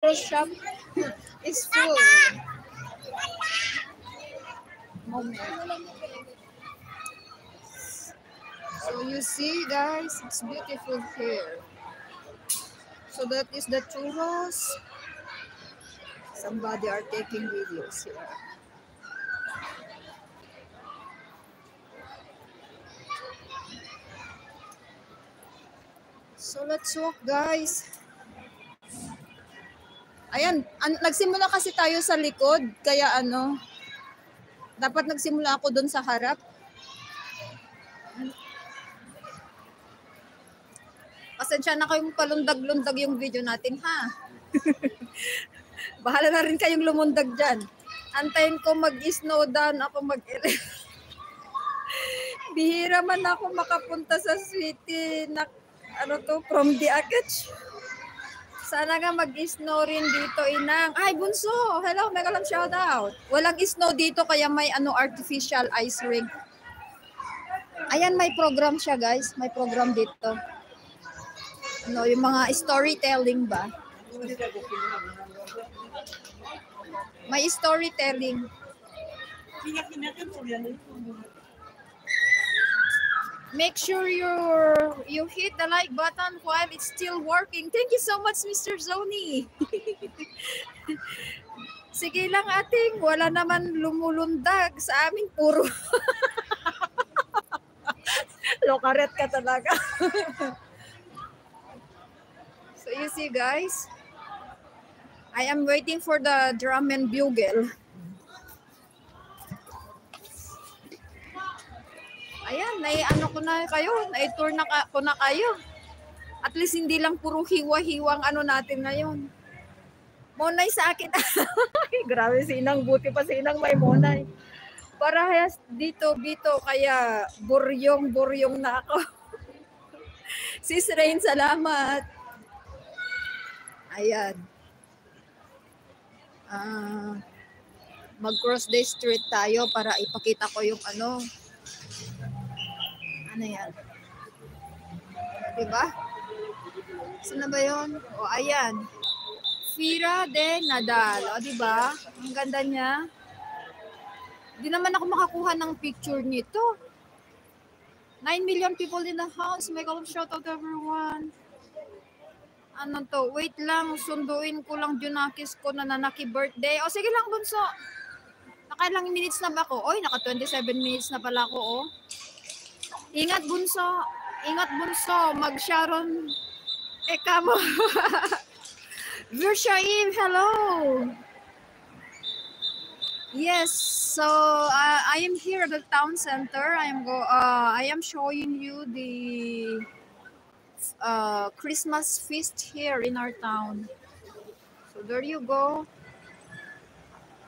shop is full. Moment. So you see, guys, it's beautiful here. So that is the churros. Somebody are taking videos here. So let's walk, guys. Ayan, nagsimula kasi tayo sa likod, kaya dapat nagsimula ako doon sa harap. Pasensya na kayong palundag-lundag yung video natin, ha? Bahala na rin kayong lumundag dyan. Antayin ko mag-snow down, ako Bihira man ako makapunta sa city na, from the Akach. Sana nga mag-snow rin dito, inang. Ay, bunso! Hello, megalang shout out. Walang snow dito, kaya may artificial ice rink. Ayan, may program siya, guys. May program dito. Yung mga storytelling ba? May storytelling. Make sure you hit the like button while it's still working. Thank you so much, Mr. Zoni. Sige lang, ating. Wala naman lumulundag sa amin. Puro. Lokaret ka talaga. So you see, guys, I am waiting for the drum and bugle. Ayan, ko na kayo, na-tour ko na kayo. At least hindi lang puro hiwa-hiwang natin ngayon. Monay sa akin. Grabe, sinang, buti pa sinang may monay. Parehas dito, kaya buryong na ako. Sis Rain, salamat. Ayan. Mag-cross the street tayo para ipakita ko yung ano yan. Diba? Saan na ba yun? O, ayan. Fira de Nadal. O, diba? Ang ganda niya. Di naman ako makakuha ng picture nito. 9 million people in the house. May shout out everyone. Ano to? Wait lang. Sunduin ko lang Junakis ko na nanaki birthday. O, sige lang, bunso. Nakailang minutes na ba ako? Oy, naka 27 minutes na pala ako, oh. Ingat, bunso. Ingat, bunso. Mag-Sharon. Kamo. Vershaim, hello. Yes, so I am here at the town center. I am showing you the Christmas feast here in our town. So there you go.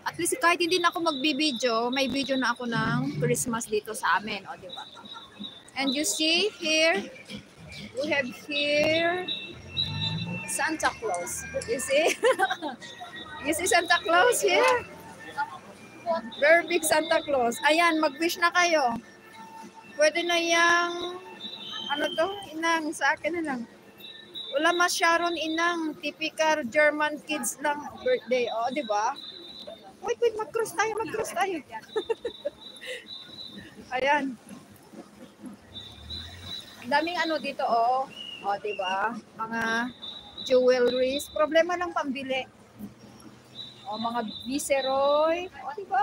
At least kahit hindi na ako magbibideo, may video na ako ng Christmas dito sa amin, o, di ba? And you see here, we have here Santa Claus. You see? You see Santa Claus here? Very big Santa Claus. Ayan, mag-wish na kayo. Pwede na yung, inang, sa akin na lang. Wala masyaron, inang, typical German kids lang birthday. O, di ba? Wait, mag-cross tayo. Ayan. Ang daming dito, oh. O, di ba? Mga jewelries. Problema lang pambili. O, mga Viceroy. O, di ba?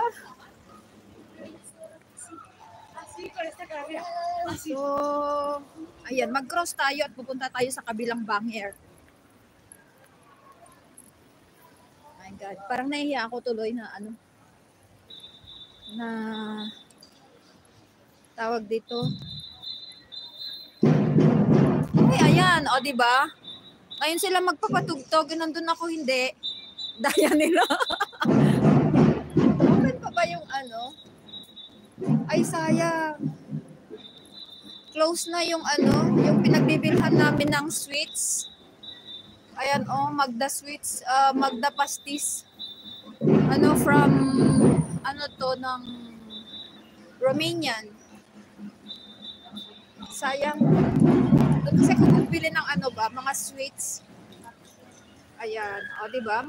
So, ayan, mag-cross tayo at pupunta tayo sa kabilang banger. My God, parang nahihiya ako tuloy na na tawag dito. Ay, ayan, o, di ba? Ngayon sila magpapatugtog, nandun ako hindi. Daya nila. Open pa ba yung Ay, sayang. Close na yung yung pinagbibilhan namin ng sweets. Ayan, oh, Magda Sweets, Magda Pastis. From, ng Romanian. Sayang. Doon kasi kung bibili ng mga sweets. Ayan. O, di ba?